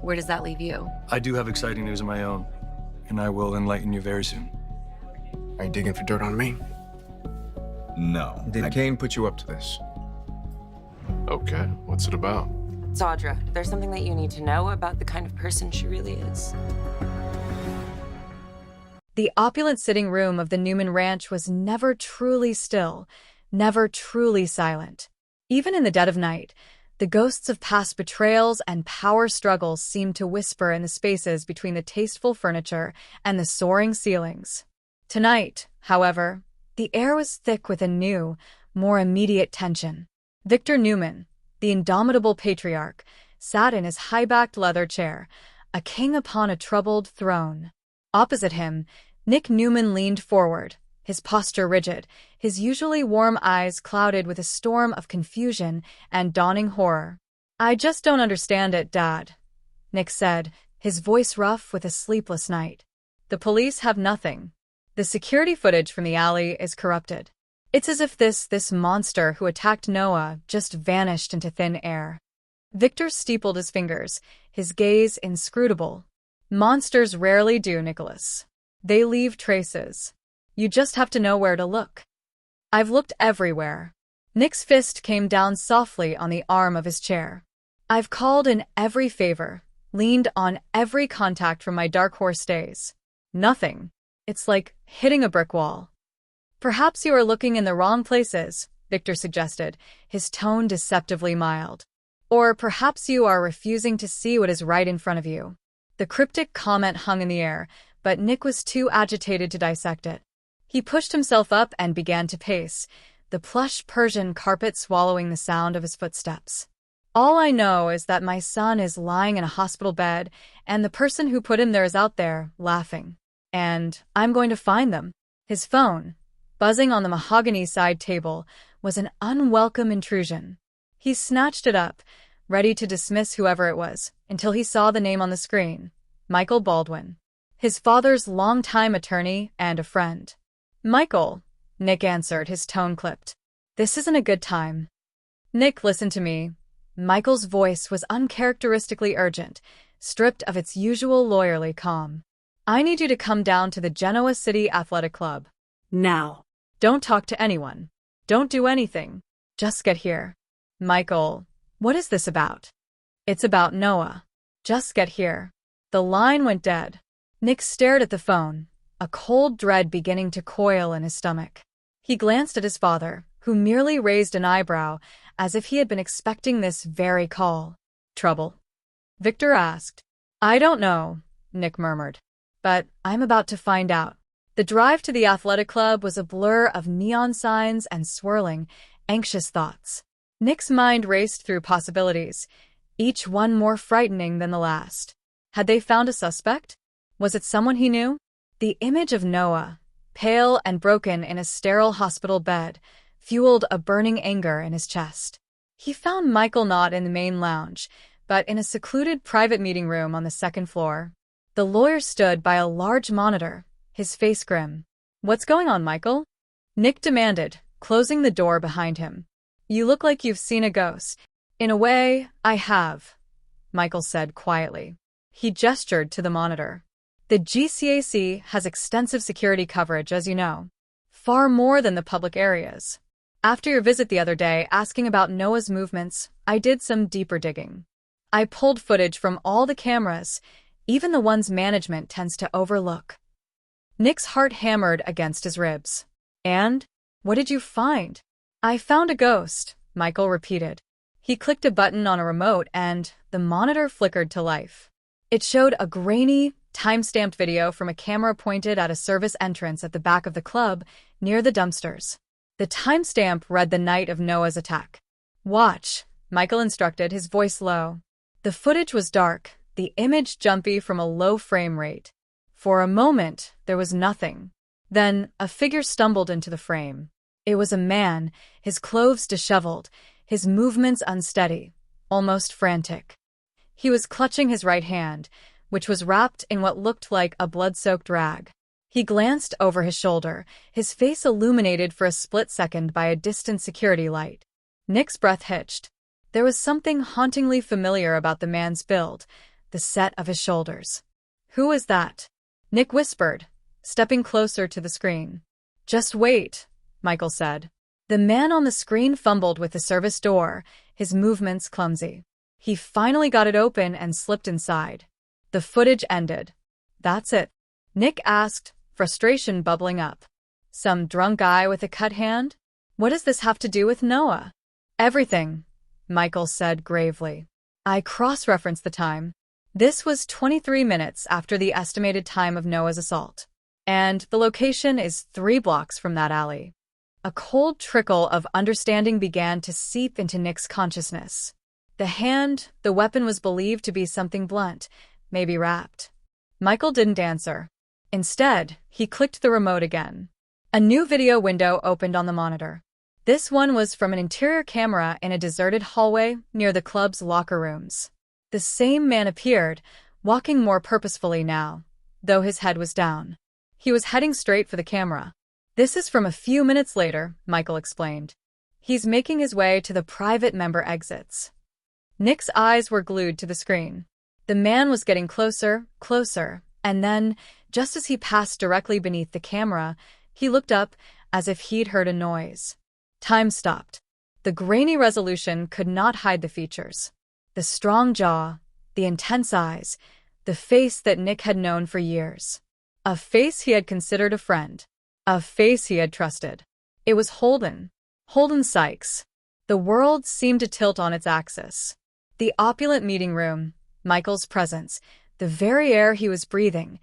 Where does that leave you? I do have exciting news of my own, and I will enlighten you very soon. Are you digging for dirt on me? No. Did Kane put you up to this? Okay, what's it about? It's Audra. There's something that you need to know about the kind of person she really is. The opulent sitting room of the Newman Ranch was never truly still, never truly silent. Even in the dead of night, the ghosts of past betrayals and power struggles seemed to whisper in the spaces between the tasteful furniture and the soaring ceilings. Tonight, however, the air was thick with a new, more immediate tension. Victor Newman, the indomitable patriarch, sat in his high-backed leather chair, a king upon a troubled throne. Opposite him, Nick Newman leaned forward, his posture rigid, his usually warm eyes clouded with a storm of confusion and dawning horror. "I just don't understand it, Dad," Nick said, his voice rough with a sleepless night. "The police have nothing. The security footage from the alley is corrupted. It's as if this monster who attacked Noah just vanished into thin air." Victor steepled his fingers, his gaze inscrutable. "Monsters rarely do, Nicholas. They leave traces. You just have to know where to look." "I've looked everywhere." Nick's fist came down softly on the arm of his chair. "I've called in every favor, leaned on every contact from my dark horse days. Nothing. It's like hitting a brick wall." "Perhaps you are looking in the wrong places," Victor suggested, his tone deceptively mild. "Or perhaps you are refusing to see what is right in front of you." The cryptic comment hung in the air, but Nick was too agitated to dissect it. He pushed himself up and began to pace, the plush Persian carpet swallowing the sound of his footsteps. "All I know is that my son is lying in a hospital bed, and the person who put him there is out there, laughing. And I'm going to find them." His phone, buzzing on the mahogany side table, was an unwelcome intrusion. He snatched it up, ready to dismiss whoever it was, until he saw the name on the screen: Michael Baldwin, his father's longtime attorney and a friend. "Michael," Nick answered, his tone clipped. "This isn't a good time." "Nick, listen to me." Michael's voice was uncharacteristically urgent, stripped of its usual lawyerly calm. "I need you to come down to the Genoa City Athletic Club. Now. Don't talk to anyone. Don't do anything. Just get here." "Michael, what is this about?" "It's about Noah. Just get here." The line went dead. Nick stared at the phone, a cold dread beginning to coil in his stomach. He glanced at his father, who merely raised an eyebrow, as if he had been expecting this very call. "Trouble?" Victor asked. "I don't know," Nick murmured. "But I'm about to find out." The drive to the athletic club was a blur of neon signs and swirling, anxious thoughts. Nick's mind raced through possibilities, each one more frightening than the last. Had they found a suspect? Was it someone he knew? The image of Noah, pale and broken in a sterile hospital bed, fueled a burning anger in his chest. He found Michael not in the main lounge, but in a secluded private meeting room on the second floor. The lawyer stood by a large monitor, his face grim. "What's going on, Michael?" Nick demanded, closing the door behind him. "You look like you've seen a ghost." "In a way, I have," Michael said quietly. He gestured to the monitor. "The GCAC has extensive security coverage, as you know. Far more than the public areas. After your visit the other day asking about Noah's movements, I did some deeper digging. I pulled footage from all the cameras, even the ones management tends to overlook." Nick's heart hammered against his ribs. "And? What did you find?" "I found a ghost," Michael repeated. He clicked a button on a remote and the monitor flickered to life. It showed a grainy, time-stamped video from a camera pointed at a service entrance at the back of the club, near the dumpsters. The timestamp read the night of Noah's attack. "Watch," Michael instructed, his voice low. The footage was dark, the image jumpy from a low frame rate. For a moment, there was nothing. Then, a figure stumbled into the frame. It was a man, his clothes disheveled, his movements unsteady, almost frantic. He was clutching his right hand, which was wrapped in what looked like a blood-soaked rag. He glanced over his shoulder, his face illuminated for a split second by a distant security light. Nick's breath hitched. There was something hauntingly familiar about the man's build, the set of his shoulders. "Who is that?" Nick whispered, stepping closer to the screen. "Just wait," Michael said. The man on the screen fumbled with the service door, his movements clumsy. He finally got it open and slipped inside. The footage ended. "That's it?" Nick asked, frustration bubbling up. "Some drunk guy with a cut hand? What does this have to do with Noah?" "Everything," Michael said gravely. "I cross-referenced the time. This was 23 minutes after the estimated time of Noah's assault. And the location is 3 blocks from that alley." A cold trickle of understanding began to seep into Nick's consciousness. The weapon was believed to be something blunt, maybe wrapped. Michael didn't answer. Instead, he clicked the remote again. A new video window opened on the monitor. This one was from an interior camera in a deserted hallway near the club's locker rooms. The same man appeared, walking more purposefully now, though his head was down. He was heading straight for the camera. "This is from a few minutes later," Michael explained. "He's making his way to the private member exits." Nick's eyes were glued to the screen. The man was getting closer, and then, just as he passed directly beneath the camera, he looked up as if he'd heard a noise. Time stopped. The grainy resolution could not hide the features. The strong jaw, the intense eyes, the face that Nick had known for years. A face he had considered a friend. A face he had trusted. It was Holden. Holden Sykes. The world seemed to tilt on its axis. The opulent meeting room, Michael's presence, the very air he was breathing,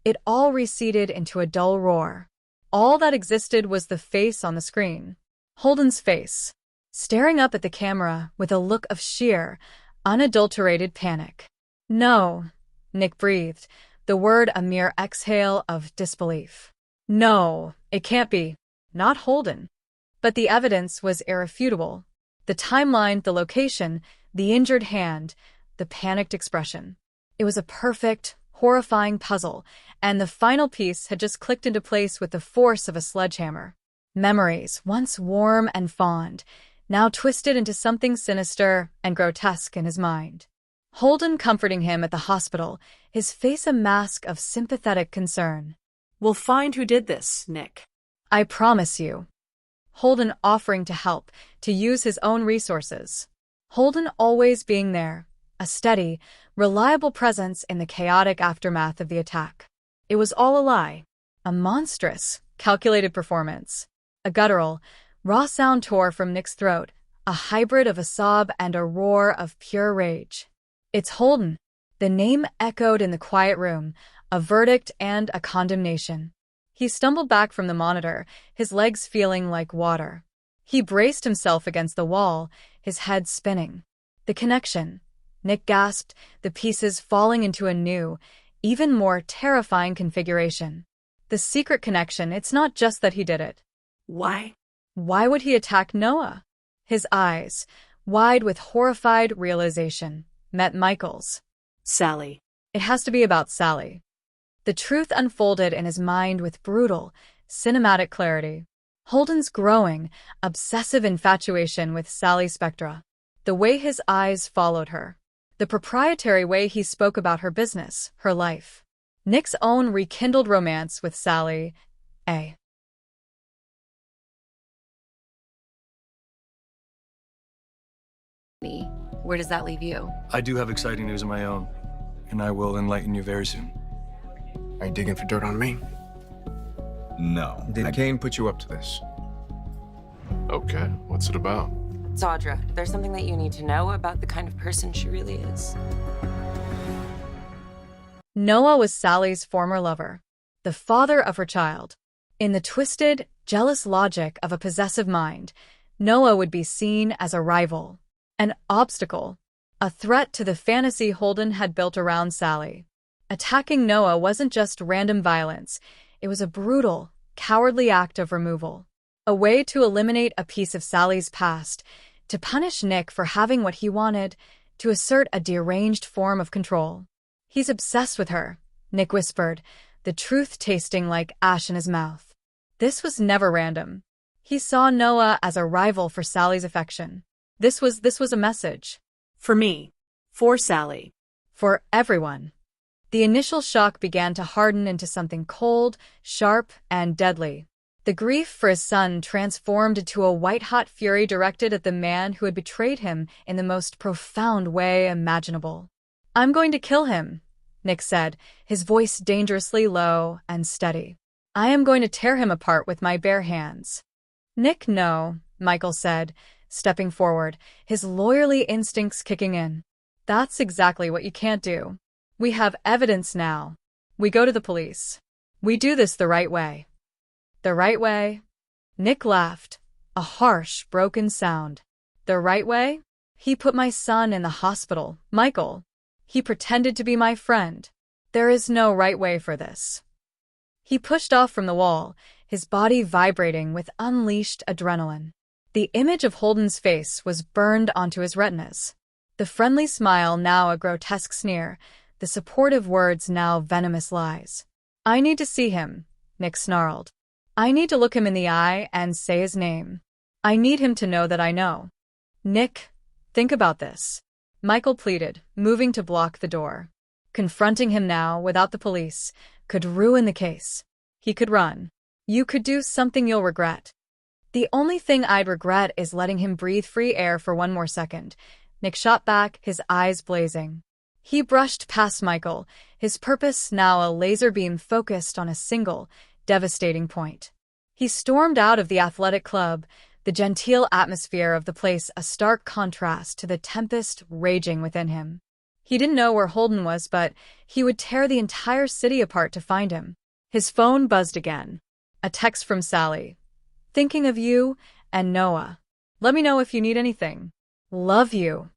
it all receded into a dull roar. All that existed was the face on the screen. Holden's face, staring up at the camera with a look of sheer, unadulterated panic. "No," Nick breathed, the word a mere exhale of disbelief. "No, it can't be. Not Holden." But the evidence was irrefutable. The timeline, the location, the injured hand, the panicked expression. It was a perfect, horrifying puzzle, and the final piece had just clicked into place with the force of a sledgehammer. Memories, once warm and fond, now twisted into something sinister and grotesque in his mind. Holden comforting him at the hospital, his face a mask of sympathetic concern. "We'll find who did this, Nick." "I promise you." Holden offering to help, to use his own resources. Holden always being there, a steady, reliable presence in the chaotic aftermath of the attack. It was all a lie. A monstrous, calculated performance. A guttural, raw sound tore from Nick's throat, a hybrid of a sob and a roar of pure rage. "It's Holden." The name echoed in the quiet room, a verdict and a condemnation. He stumbled back from the monitor, his legs feeling like water. He braced himself against the wall, his head spinning. The connection, Nick gasped, the pieces falling into a new, even more terrifying configuration. The secret connection, it's not just that he did it. Why? Why would he attack Noah? His eyes, wide with horrified realization, met Michael's. Sally. It has to be about Sally. The truth unfolded in his mind with brutal, cinematic clarity. Holden's growing, obsessive infatuation with Sally Spectra. The way his eyes followed her. The proprietary way he spoke about her business, her life. Nick's own rekindled romance with Sally. Where does that leave you? I do have exciting news of my own, and I will enlighten you very soon. Are you digging for dirt on me? No. Did Kane put you up to this? Okay, what's it about? It's Audra. There's something that you need to know about the kind of person she really is. Noah was Sally's former lover, the father of her child. In the twisted, jealous logic of a possessive mind, Noah would be seen as a rival, an obstacle, a threat to the fantasy Holden had built around Sally. Attacking Noah wasn't just random violence, it was a brutal, cowardly act of removal. A way to eliminate a piece of Sally's past, to punish Nick for having what he wanted, to assert a deranged form of control. "He's obsessed with her," Nick whispered, the truth tasting like ash in his mouth. This was never random. He saw Noah as a rival for Sally's affection. This was a message. For me. For Sally. For everyone. The initial shock began to harden into something cold, sharp, and deadly. The grief for his son transformed into a white-hot fury directed at the man who had betrayed him in the most profound way imaginable. "I'm going to kill him," Nick said, his voice dangerously low and steady. "I am going to tear him apart with my bare hands." "Nick, no," Michael said, stepping forward, his lawyerly instincts kicking in. "That's exactly what you can't do. We have evidence now. We go to the police. We do this the right way." "The right way?" Nick laughed, a harsh, broken sound. "The right way? He put my son in the hospital, Michael. He pretended to be my friend. There is no right way for this." He pushed off from the wall, his body vibrating with unleashed adrenaline. The image of Holden's face was burned onto his retinas. The friendly smile now a grotesque sneer, the supportive words now venomous lies. "I need to see him," Nick snarled. "I need to look him in the eye and say his name. I need him to know that I know." "Nick, think about this," Michael pleaded, moving to block the door. Confronting him now, without the police, could ruin the case. He could run. "You could do something you'll regret." "The only thing I'd regret is letting him breathe free air for one more second," Nick shot back, his eyes blazing. He brushed past Michael, his purpose now a laser beam focused on a single, devastating point. He stormed out of the athletic club, the genteel atmosphere of the place a stark contrast to the tempest raging within him. He didn't know where Holden was, but he would tear the entire city apart to find him. His phone buzzed again. A text from Sally. "Thinking of you and Noah. Let me know if you need anything. Love you."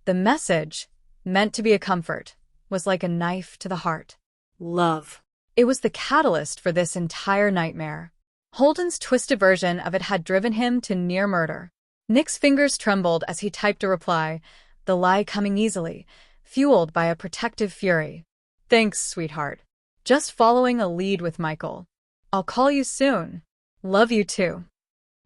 The message, meant to be a comfort, was like a knife to the heart. Love. It was the catalyst for this entire nightmare. Holden's twisted version of it had driven him to near murder. Nick's fingers trembled as he typed a reply, the lie coming easily, fueled by a protective fury. "Thanks, sweetheart. Just following a lead with Michael. I'll call you soon. Love you too."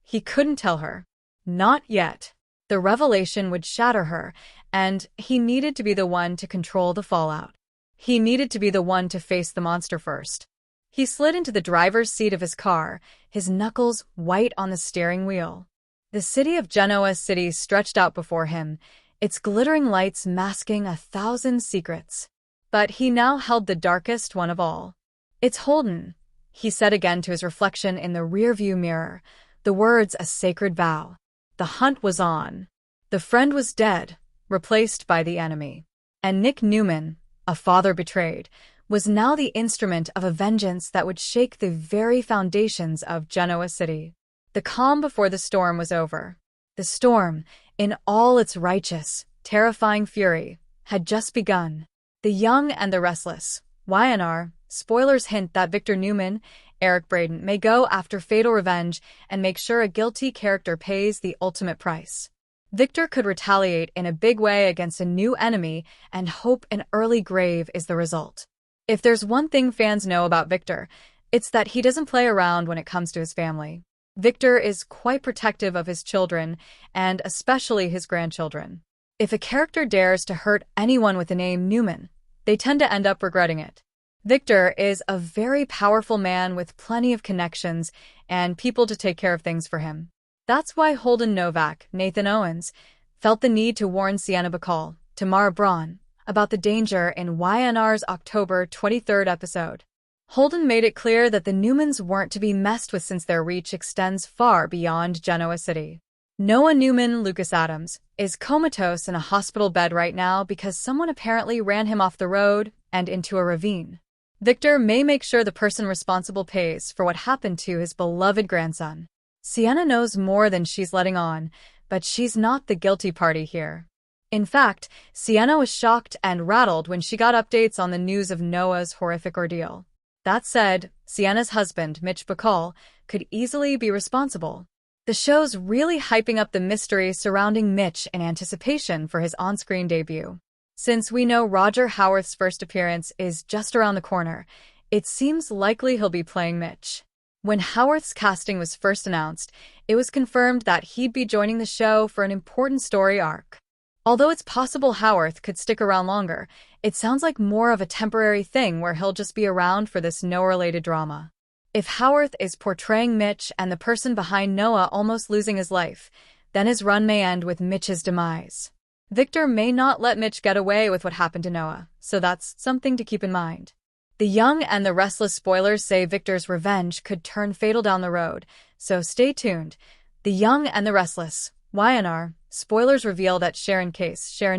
He couldn't tell her. Not yet. The revelation would shatter her, and he needed to be the one to control the fallout. He needed to be the one to face the monster first. He slid into the driver's seat of his car, his knuckles white on the steering wheel. The city of Genoa City stretched out before him, its glittering lights masking 1,000 secrets. But he now held the darkest one of all. "It's Holden," he said again to his reflection in the rearview mirror, the words a sacred vow. The hunt was on. The friend was dead, replaced by the enemy. And Nick Newman, a father betrayed, was now the instrument of a vengeance that would shake the very foundations of Genoa City. The calm before the storm was over. The storm, in all its righteous, terrifying fury, had just begun. The young and the restless, YNR, spoilers hint that Victor Newman, Eric Braden, may go after fatal revenge and make sure a guilty character pays the ultimate price. Victor could retaliate in a big way against a new enemy, and hope an early grave is the result. If there's one thing fans know about Victor, it's that he doesn't play around when it comes to his family. Victor is quite protective of his children, and especially his grandchildren. If a character dares to hurt anyone with the name Newman, they tend to end up regretting it. Victor is a very powerful man with plenty of connections and people to take care of things for him. That's why Holden Novak, Nathan Owens, felt the need to warn Sienna Bacall, Tamara Braun, about the danger in YNR's October 23rd episode. Holden made it clear that the Newmans weren't to be messed with since their reach extends far beyond Genoa City. Noah Newman, Lucas Adams, is comatose in a hospital bed right now because someone apparently ran him off the road and into a ravine. Victor may make sure the person responsible pays for what happened to his beloved grandson. Sienna knows more than she's letting on, but she's not the guilty party here. In fact, Sienna was shocked and rattled when she got updates on the news of Noah's horrific ordeal. That said, Sienna's husband, Mitch Bacall, could easily be responsible. The show's really hyping up the mystery surrounding Mitch in anticipation for his on-screen debut. Since we know Roger Howarth's first appearance is just around the corner, it seems likely he'll be playing Mitch. When Howarth's casting was first announced, it was confirmed that he'd be joining the show for an important story arc. Although it's possible Howarth could stick around longer, it sounds like more of a temporary thing where he'll just be around for this Noah-related drama. If Howarth is portraying Mitch and the person behind Noah almost losing his life, then his run may end with Mitch's demise. Victor may not let Mitch get away with what happened to Noah, so that's something to keep in mind. The Young and the Restless spoilers say Victor's revenge could turn fatal down the road, so stay tuned. The Young and the Restless, YNR, spoilers reveal that Sharon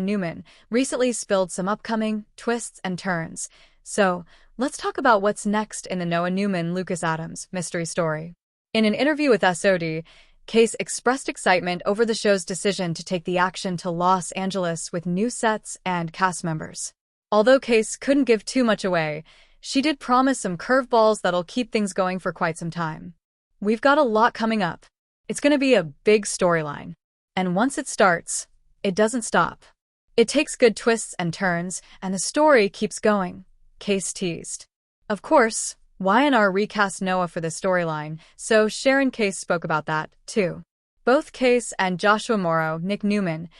Newman, recently spilled some upcoming twists and turns. So, let's talk about what's next in the Noah Newman-Lucas Adams mystery story. In an interview with SOD, Case expressed excitement over the show's decision to take the action to Los Angeles with new sets and cast members. Although Case couldn't give too much away, she did promise some curveballs that'll keep things going for quite some time. We've got a lot coming up. It's going to be a big storyline. And once it starts, it doesn't stop. It takes good twists and turns, and the story keeps going, Case teased. Of course, YNR recast Noah for the storyline, so Sharon Case spoke about that, too. Both Case and Joshua Morrow, Nick Newman,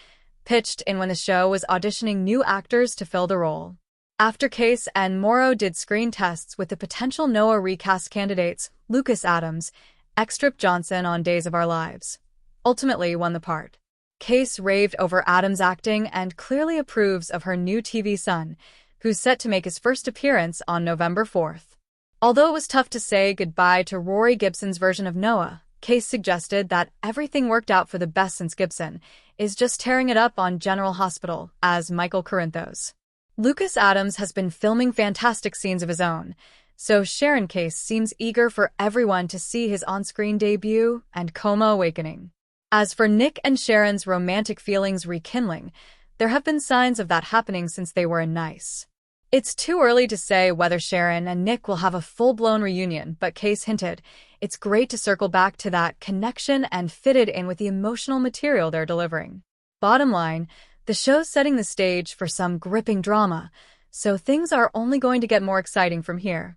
pitched in when the show was auditioning new actors to fill the role. After Case and Morrow did screen tests with the potential Noah recast candidates, Lucas Adams, Extrip Johnson on Days of Our Lives, ultimately won the part. Case raved over Adams' acting and clearly approves of her new TV son, who's set to make his first appearance on November 4th. Although it was tough to say goodbye to Rory Gibson's version of Noah, Case suggested that everything worked out for the best since Gibson is just tearing it up on General Hospital as Michael Corinthos. Lucas Adams has been filming fantastic scenes of his own, so Sharon Case seems eager for everyone to see his on-screen debut and coma awakening. As for Nick and Sharon's romantic feelings rekindling, there have been signs of that happening since they were in Nice. It's too early to say whether Sharon and Nick will have a full-blown reunion, but Case hinted it's great to circle back to that connection and fit it in with the emotional material they're delivering. Bottom line, the show's setting the stage for some gripping drama, so things are only going to get more exciting from here.